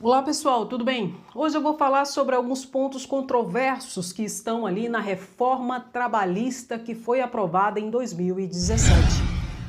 Olá pessoal, tudo bem? Hoje eu vou falar sobre alguns pontos controversos que estão ali na reforma trabalhista que foi aprovada em 2017.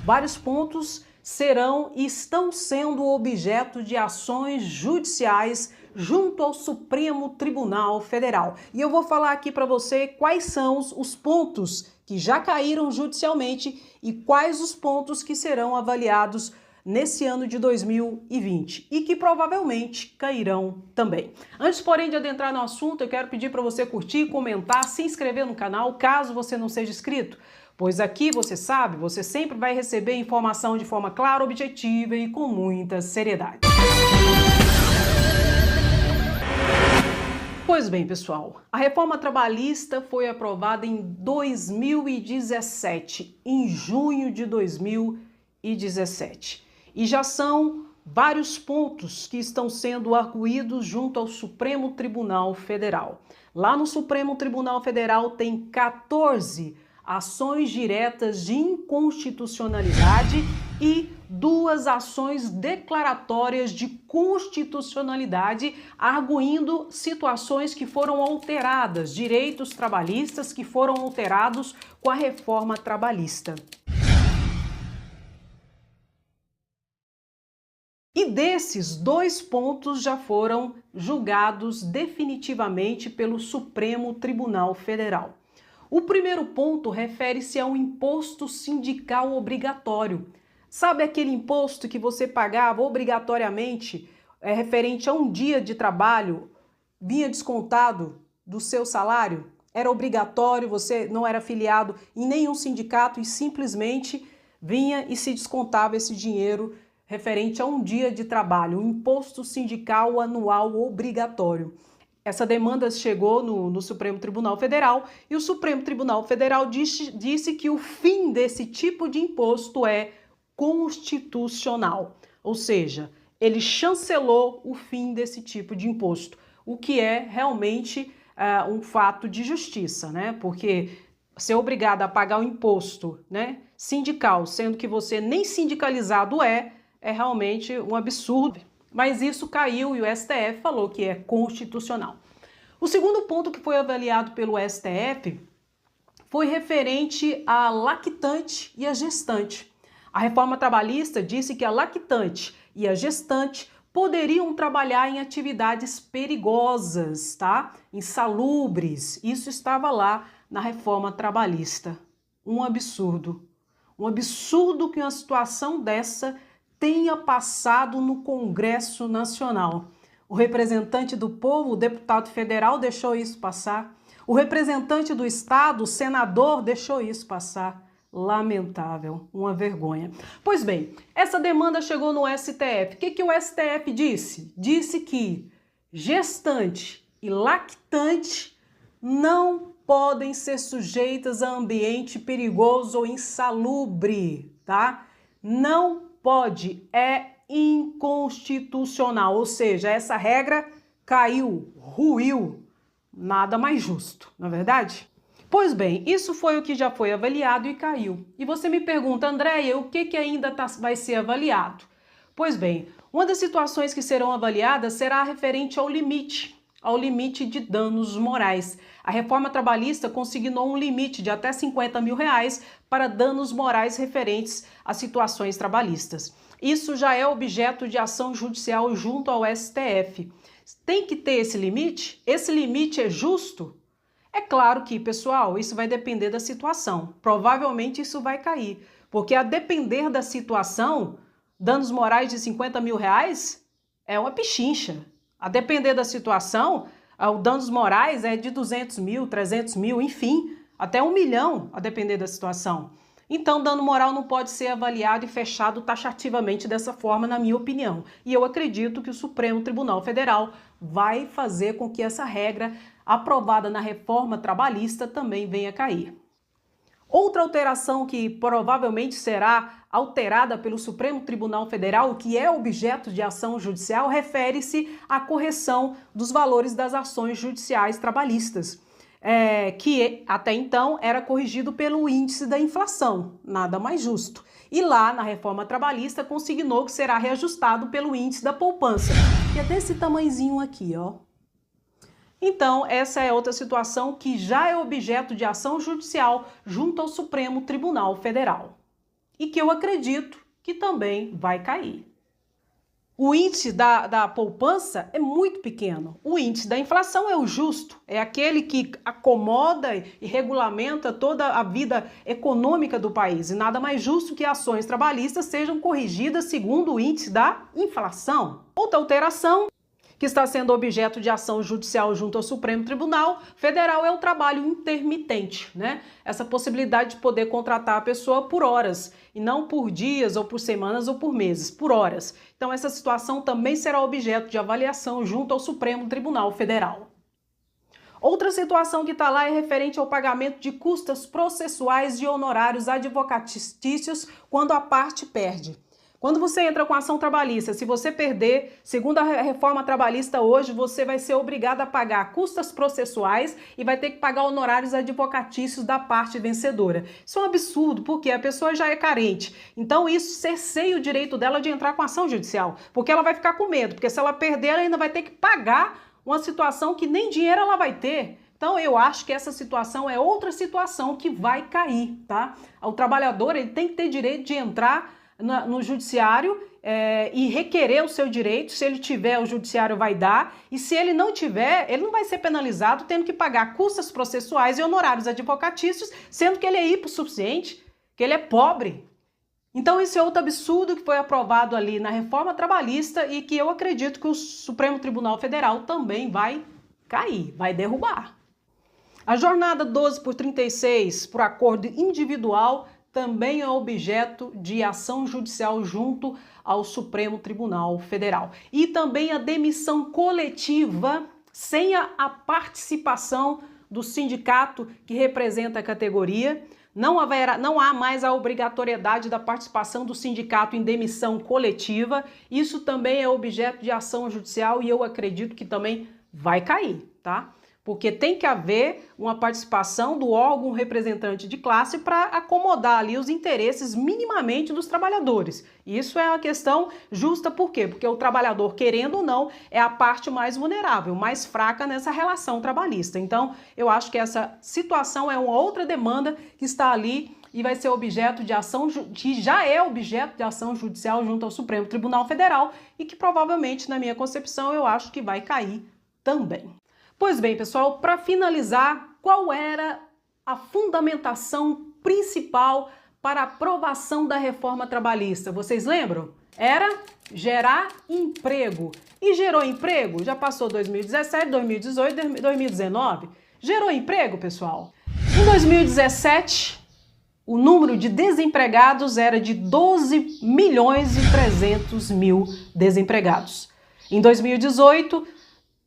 Vários pontos serão e estão sendo objeto de ações judiciais junto ao Supremo Tribunal Federal. E eu vou falar aqui para você quais são os pontos que já caíram judicialmente e quais os pontos que serão avaliados nesse ano de 2020 e que provavelmente cairão também. Antes, porém, de adentrar no assunto, eu quero pedir para você curtir, comentar, se inscrever no canal, caso você não seja inscrito, pois aqui, você sabe, você sempre vai receber informação de forma clara, objetiva e com muita seriedade. Pois bem, pessoal, a reforma trabalhista foi aprovada em 2017, em junho de 2017. E já são vários pontos que estão sendo arguídos junto ao Supremo Tribunal Federal. Lá no Supremo Tribunal Federal tem 14 ações diretas de inconstitucionalidade e 2 ações declaratórias de constitucionalidade, arguindo situações que foram alteradas, direitos trabalhistas que foram alterados com a reforma trabalhista. E desses 2 pontos já foram julgados definitivamente pelo Supremo Tribunal Federal. O primeiro ponto refere-se ao imposto sindical obrigatório. Sabe aquele imposto que você pagava obrigatoriamente, referente a um dia de trabalho, vinha descontado do seu salário? Era obrigatório, você não era afiliado em nenhum sindicato e simplesmente vinha e se descontava esse dinheiro referente a um dia de trabalho, um imposto sindical anual obrigatório. Essa demanda chegou no Supremo Tribunal Federal e o Supremo Tribunal Federal disse que o fim desse tipo de imposto é constitucional, ou seja, ele chancelou o fim desse tipo de imposto, o que é realmente um fato de justiça, né? Porque ser obrigado a pagar o imposto, né, sindical, sendo que você nem sindicalizado é realmente um absurdo, mas isso caiu e o STF falou que é constitucional. O segundo ponto que foi avaliado pelo STF foi referente à lactante e à gestante. A reforma trabalhista disse que a lactante e a gestante poderiam trabalhar em atividades perigosas, tá? Insalubres. Isso estava lá na reforma trabalhista. Um absurdo. Um absurdo que uma situação dessa tenha passado no Congresso Nacional. O representante do povo, o deputado federal, deixou isso passar. O representante do Estado, o senador, deixou isso passar. Lamentável, uma vergonha. Pois bem, essa demanda chegou no STF. O que o STF disse? Disse que gestante e lactante não podem ser sujeitas a ambiente perigoso ou insalubre, tá? Não pode, é inconstitucional, ou seja, essa regra caiu, ruiu, nada mais justo, não é verdade? Pois bem, isso foi o que já foi avaliado e caiu. E você me pergunta, Andréia, o que ainda vai ser avaliado? Pois bem, uma das situações que serão avaliadas será referente ao limite de danos morais. A reforma trabalhista consignou um limite de até R$50 mil para danos morais referentes a situações trabalhistas. Isso já é objeto de ação judicial junto ao STF. Tem que ter esse limite? Esse limite é justo? É claro que, pessoal, isso vai depender da situação. Provavelmente isso vai cair, porque a depender da situação, danos morais de R$50 mil é uma pichincha. A depender da situação, o danos morais é de 200 mil, 300 mil, enfim, até 1 milhão, a depender da situação. Então, dano moral não pode ser avaliado e fechado taxativamente dessa forma, na minha opinião. E eu acredito que o Supremo Tribunal Federal vai fazer com que essa regra, aprovada na reforma trabalhista, também venha cair. Outra alteração que provavelmente será alterada pelo Supremo Tribunal Federal, que é objeto de ação judicial, refere-se à correção dos valores das ações judiciais trabalhistas, que até então era corrigido pelo índice da inflação, nada mais justo. E lá na reforma trabalhista consignou que será reajustado pelo índice da poupança. que é desse tamanhozinho aqui, ó. Então, essa é outra situação que já é objeto de ação judicial junto ao Supremo Tribunal Federal. E que eu acredito que também vai cair. O índice da poupança é muito pequeno. O índice da inflação é o justo, é aquele que acomoda e regulamenta toda a vida econômica do país. E nada mais justo que ações trabalhistas sejam corrigidas segundo o índice da inflação. Outra alteração que está sendo objeto de ação judicial junto ao Supremo Tribunal Federal é o trabalho intermitente, né? Essa possibilidade de poder contratar a pessoa por horas, e não por dias, ou por semanas, ou por meses, por horas. Então essa situação também será objeto de avaliação junto ao Supremo Tribunal Federal. Outra situação que está lá é referente ao pagamento de custas processuais e honorários advocatícios quando a parte perde. Quando você entra com ação trabalhista, se você perder, segundo a reforma trabalhista hoje, você vai ser obrigado a pagar custas processuais e vai ter que pagar honorários advocatícios da parte vencedora. Isso é um absurdo, porque a pessoa já é carente. Então isso cerceia o direito dela de entrar com ação judicial, porque ela vai ficar com medo, porque se ela perder, ela ainda vai ter que pagar uma situação que nem dinheiro ela vai ter. Então eu acho que essa situação é outra situação que vai cair, tá? O trabalhador ele tem que ter direito de entrar no judiciário e requerer o seu direito. Se ele tiver, o judiciário vai dar, e se ele não tiver, ele não vai ser penalizado tendo que pagar custas processuais e honorários advocatícios, sendo que ele é hipossuficiente, que ele é pobre. Então isso é outro absurdo que foi aprovado ali na reforma trabalhista e que eu acredito que o Supremo Tribunal Federal também vai cair, vai derrubar. A jornada 12/36 por acordo individual também é objeto de ação judicial junto ao Supremo Tribunal Federal. E também a demissão coletiva sem a participação do sindicato que representa a categoria. Não há mais a obrigatoriedade da participação do sindicato em demissão coletiva. Isso também é objeto de ação judicial e eu acredito que também vai cair, tá? Porque tem que haver uma participação do órgão representante de classe para acomodar ali os interesses minimamente dos trabalhadores. Isso é uma questão justa, por quê? Porque o trabalhador, querendo ou não, é a parte mais vulnerável, mais fraca nessa relação trabalhista. Então, eu acho que essa situação é uma outra demanda que está ali e vai ser objeto de ação, que já é objeto de ação judicial junto ao Supremo Tribunal Federal e que provavelmente, na minha concepção, eu acho que vai cair também. Pois bem, pessoal, para finalizar, qual era a fundamentação principal para a aprovação da reforma trabalhista? Vocês lembram? Era gerar emprego. E gerou emprego? Já passou 2017, 2018, 2019. Gerou emprego, pessoal? Em 2017, o número de desempregados era de 12.300.000 desempregados. Em 2018,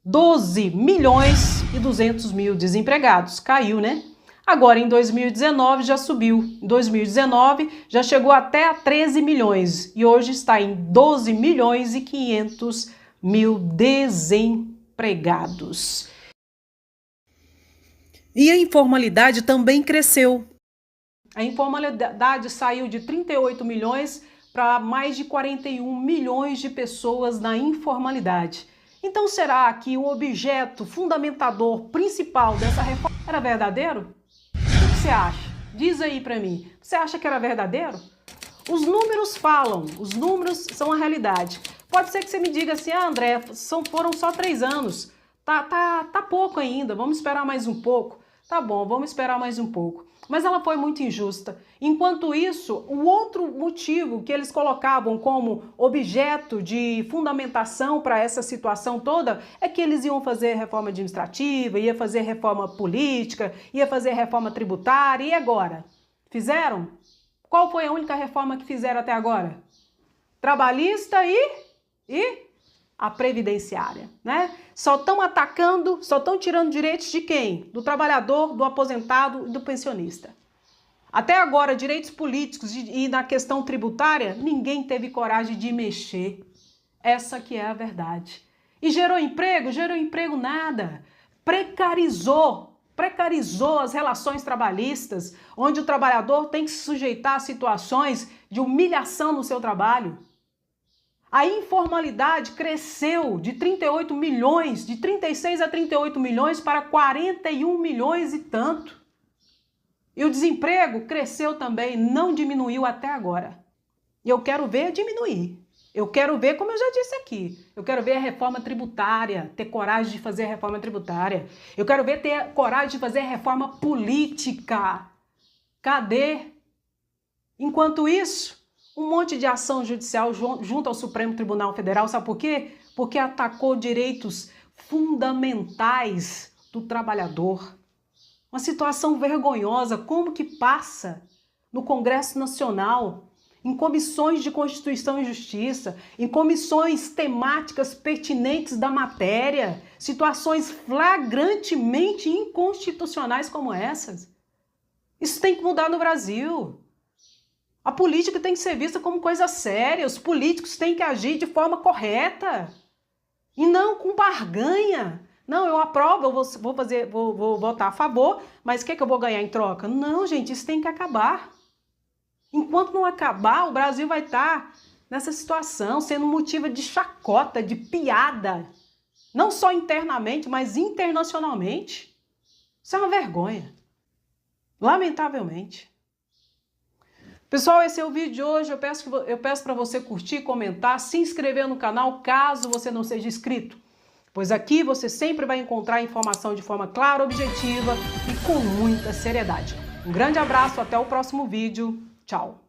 12.200.000 desempregados. Caiu, né? Agora, em 2019, já subiu. Em 2019, já chegou até a 13 milhões. E hoje está em 12.500.000 desempregados. E a informalidade também cresceu. A informalidade saiu de 38 milhões para mais de 41 milhões de pessoas na informalidade. Então será que o objeto fundamentador principal dessa reforma era verdadeiro? O que você acha? Diz aí pra mim. Você acha que era verdadeiro? Os números falam, os números são a realidade. Pode ser que você me diga assim, André, foram só 3 anos. Tá pouco ainda, vamos esperar mais um pouco. Tá bom, vamos esperar mais um pouco. Mas ela foi muito injusta. Enquanto isso, o outro motivo que eles colocavam como objeto de fundamentação para essa situação toda é que eles iam fazer reforma administrativa, ia fazer reforma política, ia fazer reforma tributária. E agora? Fizeram? Qual foi a única reforma que fizeram até agora? Trabalhista e a previdenciária, né? Só estão atacando, só estão tirando direitos de quem? Do trabalhador, do aposentado e do pensionista. Até agora, direitos políticos e na questão tributária, ninguém teve coragem de mexer. Essa que é a verdade. E gerou emprego? Gerou emprego nada. Precarizou as relações trabalhistas, onde o trabalhador tem que se sujeitar a situações de humilhação no seu trabalho. A informalidade cresceu de 38 milhões, de 36 a 38 milhões para 41 milhões e tanto. E o desemprego cresceu também, não diminuiu até agora. E eu quero ver diminuir. Eu quero ver, como eu já disse aqui, eu quero ver a reforma tributária, ter coragem de fazer a reforma tributária. Eu quero ver ter coragem de fazer a reforma política. Cadê? Enquanto isso, um monte de ação judicial junto ao Supremo Tribunal Federal, sabe por quê? Porque atacou direitos fundamentais do trabalhador. Uma situação vergonhosa, como que passa no Congresso Nacional, em comissões de Constituição e Justiça, em comissões temáticas pertinentes da matéria, situações flagrantemente inconstitucionais como essas. Isso tem que mudar no Brasil. A política tem que ser vista como coisa séria, os políticos têm que agir de forma correta e não com barganha. Não, eu aprovo, eu vou votar a favor, mas o que eu vou ganhar em troca? Não, gente, isso tem que acabar. Enquanto não acabar, o Brasil vai estar nessa situação, sendo motivo de chacota, de piada, não só internamente, mas internacionalmente. Isso é uma vergonha, lamentavelmente. Pessoal, esse é o vídeo de hoje. Eu peço para você curtir, comentar, se inscrever no canal caso você não seja inscrito, pois aqui você sempre vai encontrar informação de forma clara, objetiva e com muita seriedade. Um grande abraço, até o próximo vídeo. Tchau!